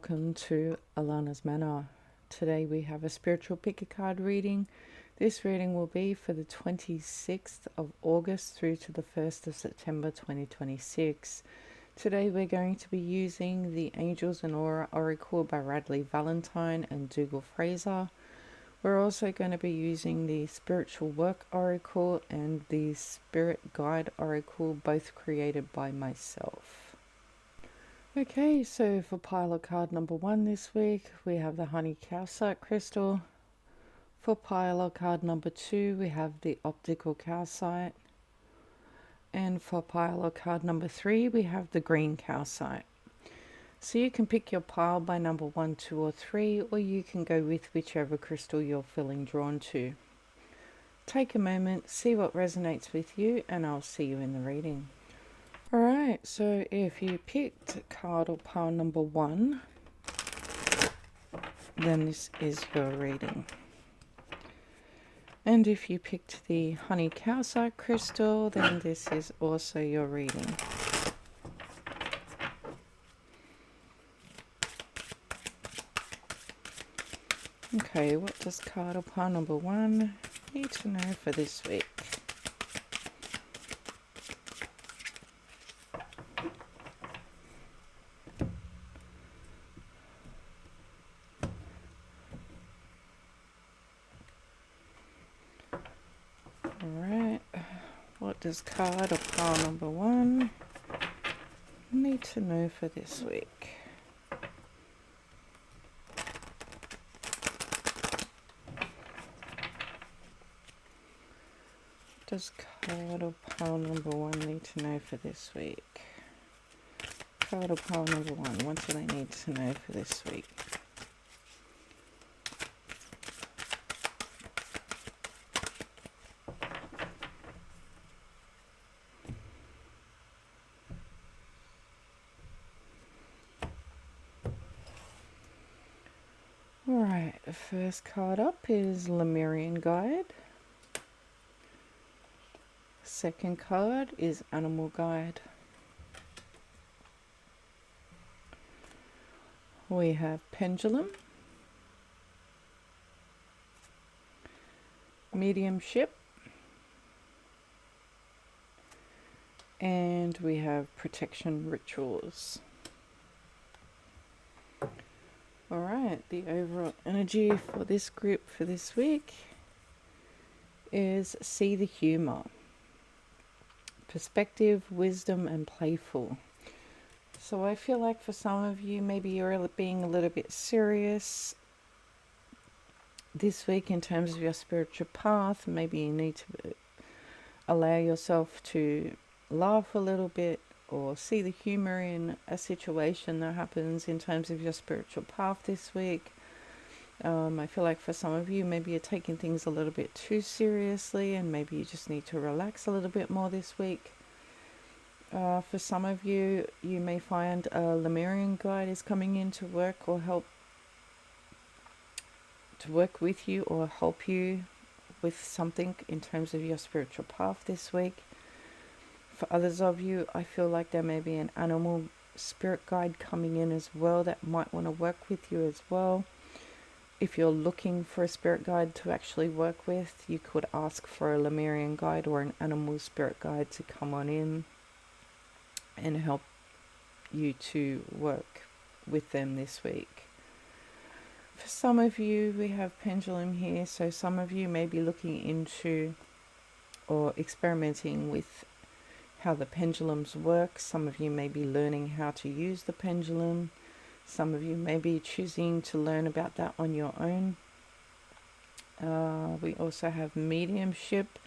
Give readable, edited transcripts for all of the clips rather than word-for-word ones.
welcome to Allana's Manor. Today we have a spiritual pick a card reading. This reading will be for the 26th of August through to the 1st of September 2026. Today we're going to be using the Angels and Aura Oracle by Radleigh, Valentine and Dougall, Fraser. We're also going to be using the Spiritual Work Oracle and the Spirit Guide Oracle, both created by myself. Okay, so for pile of card number 1 this week, we have the Honey Calcite Crystal. For pile of card number 2, we have the Optical Calcite. And for pile of card number 3, we have the Green Calcite. So you can pick your pile by number 1, 2 or 3, or you can go with whichever crystal you're feeling drawn to. Take a moment, see what resonates with you, and I'll see you in the reading. Alright, so if you picked card or pile number 1, then this is your reading. And if you picked the Honey Calcite Crystal, then this is also your reading. Okay, what does card or pile number 1 need to know for this week? Alright, what does card or pile number 1 need to know for this week? Does card or pile number 1 need to know for this week? Card or pile number 1, what do they need to know for this week? Alright, the first card up is Lemurian Guide. Second card is Animal Guide. We have Pendulum, Mediumship, and we have Protection Rituals. Alright, the overall energy for this group for this week is see the humour, perspective, wisdom and playful. So I feel like for some of you, maybe you're being a little bit serious this week in terms of your spiritual path. Maybe you need to allow yourself to laugh a little bit or see the humour in a situation that happens in terms of your spiritual path this week. I feel like for some of you, maybe you're taking things a little bit too seriously and maybe you just need to relax a little bit more this week. For some of you, you may find a Lemurian Guide is coming in to work or help to work with you or help you with something in terms of your spiritual path this week. For others of you, I feel like there may be an animal spirit guide coming in as well that might want to work with you as well. If you're looking for a spirit guide to actually work with, you could ask for a Lemurian guide or an animal spirit guide to come on in and help you to work with them this week. For some of you, we have Pendulum here, so some of you may be looking into or experimenting with how the pendulums work. Some of you may be learning how to use the pendulum. Some of you may be choosing to learn about that on your own. We also have mediumship.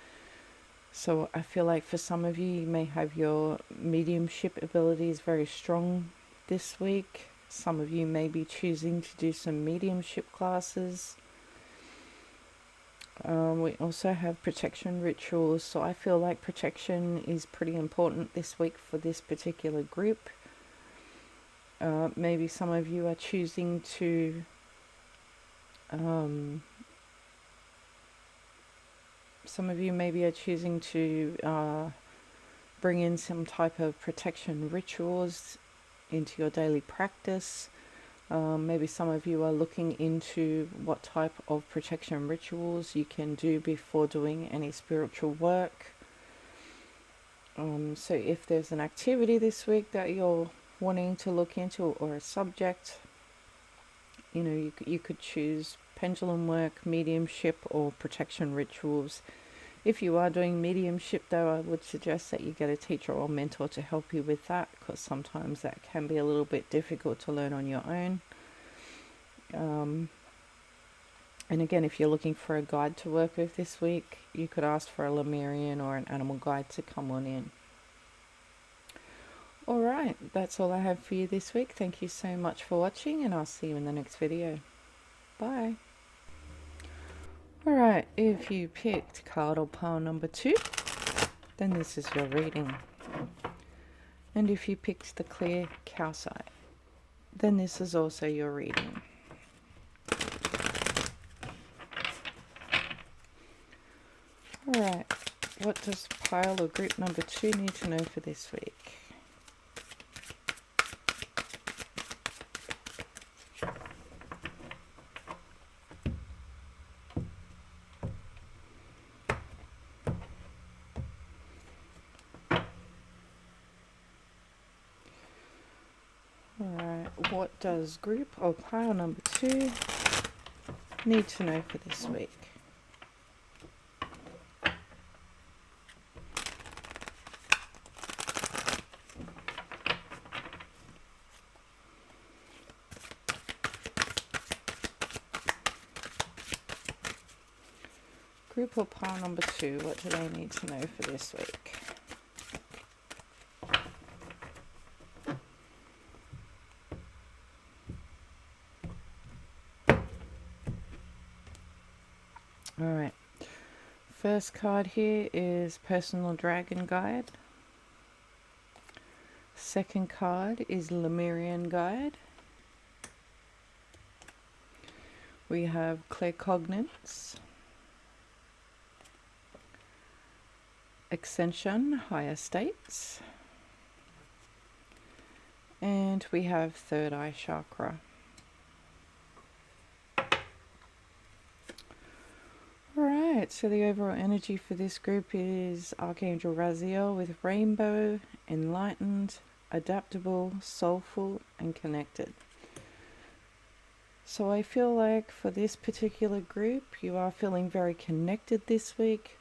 So I feel like for some of you, you may have your mediumship abilities very strong this week. Some of you may be choosing to do some mediumship classes. We also have protection rituals. So I feel like protection is pretty important this week for this particular group. Maybe some of you are choosing to bring in some type of protection rituals into your daily practice. Maybe some of you are looking into what type of protection rituals you can do before doing any spiritual work. So if there's an activity this week that you're wanting to look into, or a subject, you could choose pendulum work, mediumship, or protection rituals. If you are doing mediumship, though, I would suggest that you get a teacher or mentor to help you with that, because sometimes that can be a little bit difficult to learn on your own. And again, if you're looking for a guide to work with this week, you could ask for a Lemurian or an animal guide to come on in. Alright, that's all I have for you this week. Thank you so much for watching, and I'll see you in the next video. Bye. Alright, if you picked card or pile number 2, then this is your reading. And if you picked the clear calcite, then this is also your reading. Alright, what does pile or group number 2 need to know for this week? Alright, what does group or pile number 2 need to know for this week? Group or pile number 2, what do they need to know for this week? Alright, first card here is Personal Dragon Guide. Second card is Lemurian Guide. We have Claircognizance, Ascension, Higher States, and we have Third Eye Chakra. Alright, so the overall energy for this group is Archangel Raziel with Rainbow, Enlightened, Adaptable, Soulful, and Connected. So I feel like for this particular group, you are feeling very connected this week.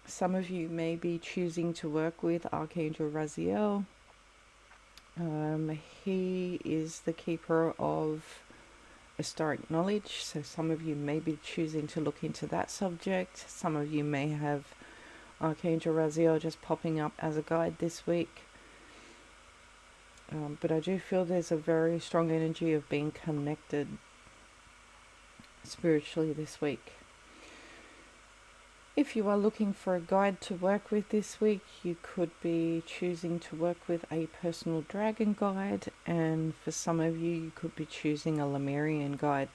Some of you may be choosing to work with Archangel Raziel. He is the keeper of historic knowledge, so some of you may be choosing to look into that subject. Some of you may have Archangel Raziel just popping up as a guide this week. But I do feel there's a very strong energy of being connected spiritually this week. If you are looking for a guide to work with this week, you could be choosing to work with a personal dragon guide, and for some of you, you could be choosing a Lemurian guide.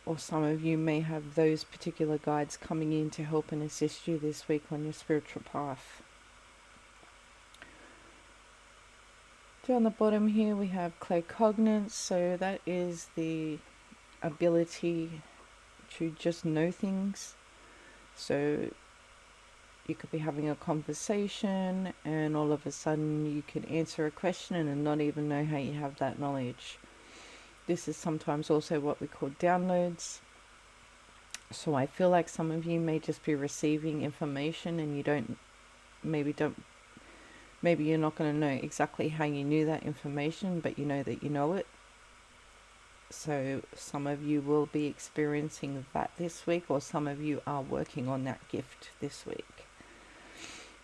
Or some of you may have those particular guides coming in to help and assist you this week on your spiritual path. Down the bottom here we have claircognizance, so that is the ability to just know things. So you could be having a conversation and all of a sudden you can answer a question and not even know how you have that knowledge. This is sometimes also what we call downloads. So I feel like some of you may just be receiving information and you maybe you're not going to know exactly how you knew that information, but you know that you know it. So some of you will be experiencing that this week, or some of you are working on that gift this week.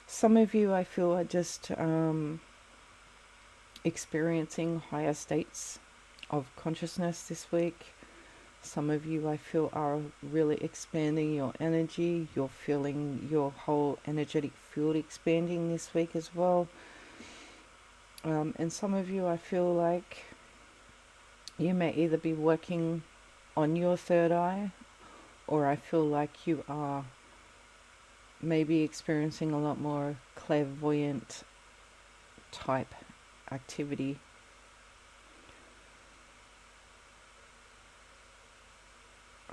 Some of you, I feel, are just experiencing higher states of consciousness this week. Some of you, I feel, are really expanding your energy. You're feeling your whole energetic field expanding this week as well. And some of you, I feel like you may either be working on your third eye, or I feel like you are maybe experiencing a lot more clairvoyant type activity.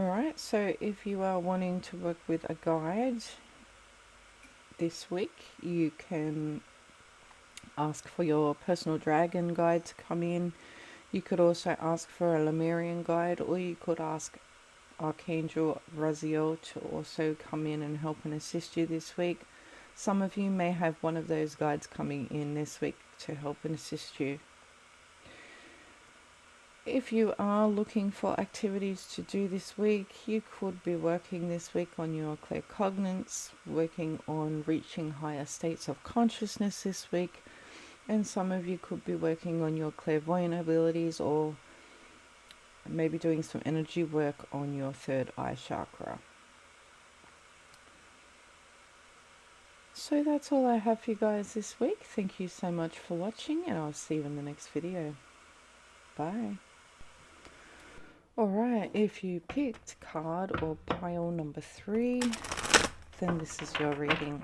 Alright, so if you are wanting to work with a guide this week, you can ask for your personal dragon guide to come in. You could also ask for a Lemurian guide, or you could ask Archangel Raziel to also come in and help and assist you this week. Some of you may have one of those guides coming in this week to help and assist you. If you are looking for activities to do this week, you could be working this week on your claircognizance, working on reaching higher states of consciousness this week, and some of you could be working on your clairvoyant abilities, or maybe doing some energy work on your third eye chakra. So that's all I have for you guys this week. Thank you so much for watching, and I'll see you in the next video. Bye. Alright, if you picked card or pile number 3, then this is your reading.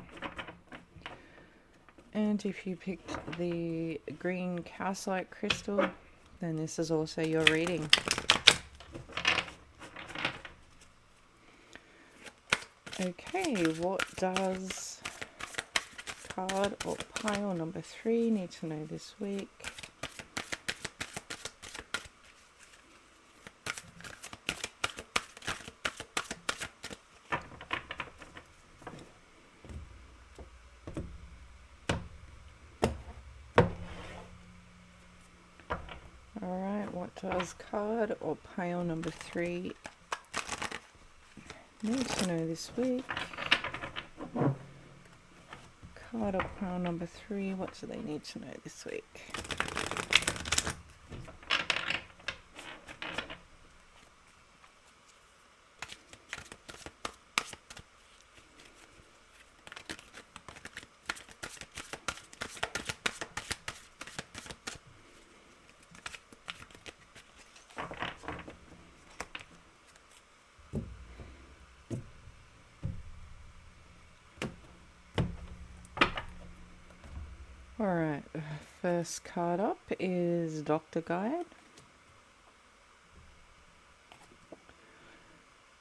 And if you picked the green calcite crystal, then this is also your reading. Okay, what does card or pile number 3 need to know this week? Alright, what does card or pile number 3 need to know this week? Card or pile number 3, what do they need to know this week? Alright, first card up is Doctor Guide.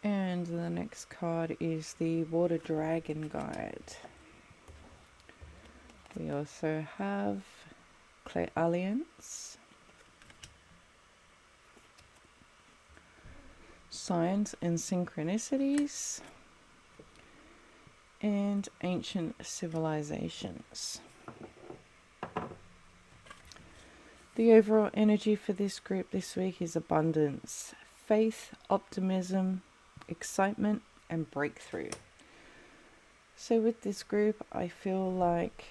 And the next card is the Water Dragon Guide. We also have Clairalliance, Signs and Synchronicities, and Ancient Civilizations. The overall energy for this group this week is abundance, faith, optimism, excitement, and breakthrough. So with this group, I feel like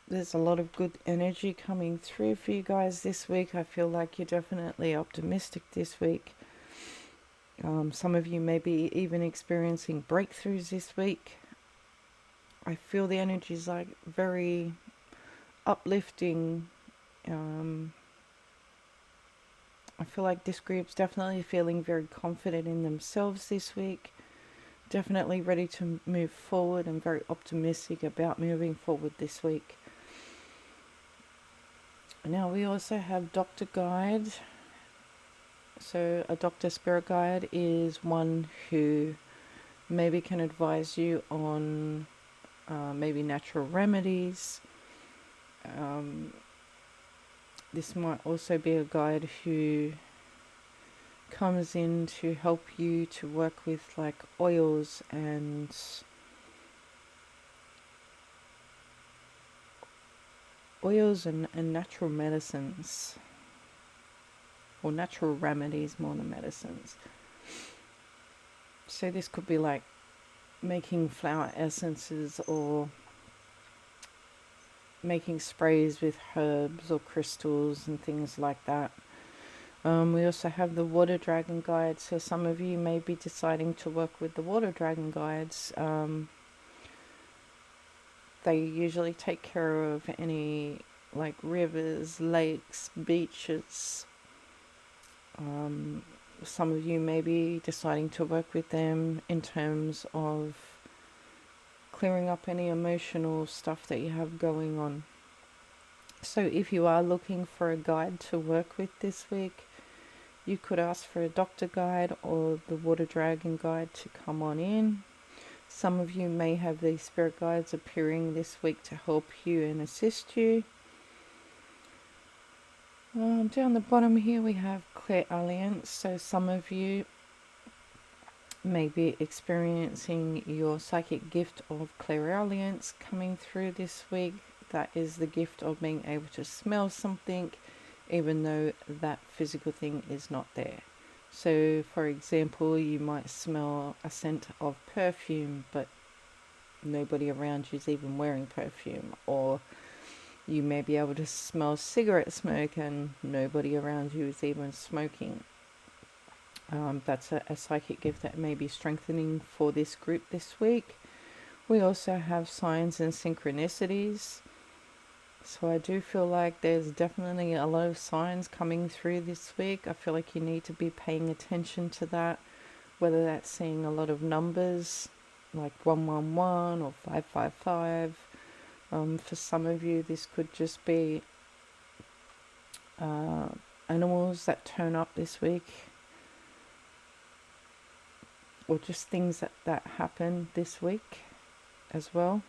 there's a lot of good energy coming through for you guys this week. I feel like you're definitely optimistic this week. Some of you may be even experiencing breakthroughs this week. I feel the energy is like very uplifting. I feel like this group's definitely feeling very confident in themselves this week. Definitely ready to move forward and very optimistic about moving forward this week. Now we also have Doctor Guide. So a Doctor Spirit Guide is one who maybe can advise you on maybe natural remedies. This might also be a guide who comes in to help you to work with like oils and natural medicines, or natural remedies more than medicines. So this could be like making flower essences or making sprays with herbs or crystals and things like that. We also have the Water Dragon Guide, so some of you may be deciding to work with the Water Dragon Guides. They usually take care of any like rivers, lakes, beaches. Some of you may be deciding to work with them in terms of clearing up any emotional stuff that you have going on. So if you are looking for a guide to work with this week, you could ask for a doctor guide or the water dragon guide to come on in. Some of you may have these spirit guides appearing this week to help you and assist you. Down the bottom here we have clairaudience. So some of you may be experiencing your psychic gift of clairaudience coming through this week. That is the gift of being able to smell something even though that physical thing is not there. So for example, you might smell a scent of perfume but nobody around you is even wearing perfume, or you may be able to smell cigarette smoke and nobody around you is even smoking. That's a psychic gift that may be strengthening for this group this week. We also have signs and synchronicities. So I do feel like there's definitely a lot of signs coming through this week. I feel like you need to be paying attention to that, whether that's seeing a lot of numbers like 111 or 555. For some of you, this could just be animals that turn up this week, or just things that happen this week as well.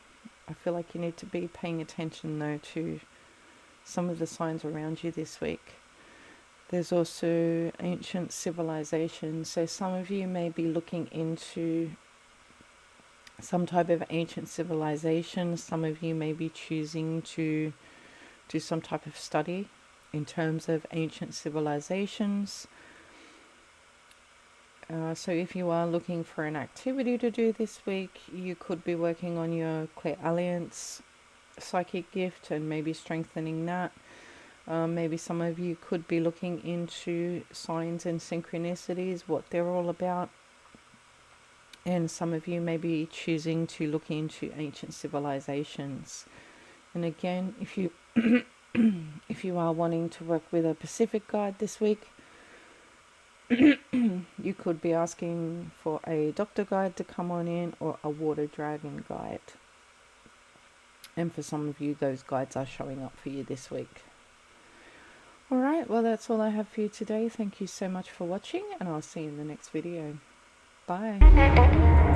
I feel like you need to be paying attention though to some of the signs around you this week. There's also ancient civilizations. So some of you may be looking into some type of ancient civilization. Some of you may be choosing to do some type of study in terms of ancient civilizations. So if you are looking for an activity to do this week, you could be working on your clairaudience psychic gift and maybe strengthening that. Maybe some of you could be looking into signs and synchronicities, what they're all about. And some of you may be choosing to look into ancient civilizations. And again, if you if you are wanting to work with a Pacific guide this week, you could be asking for a doctor guide to come on in or a water dragon guide. And for some of you, those guides are showing up for you this week. Alright, well that's all I have for you today. Thank you so much for watching, and I'll see you in the next video. Bye.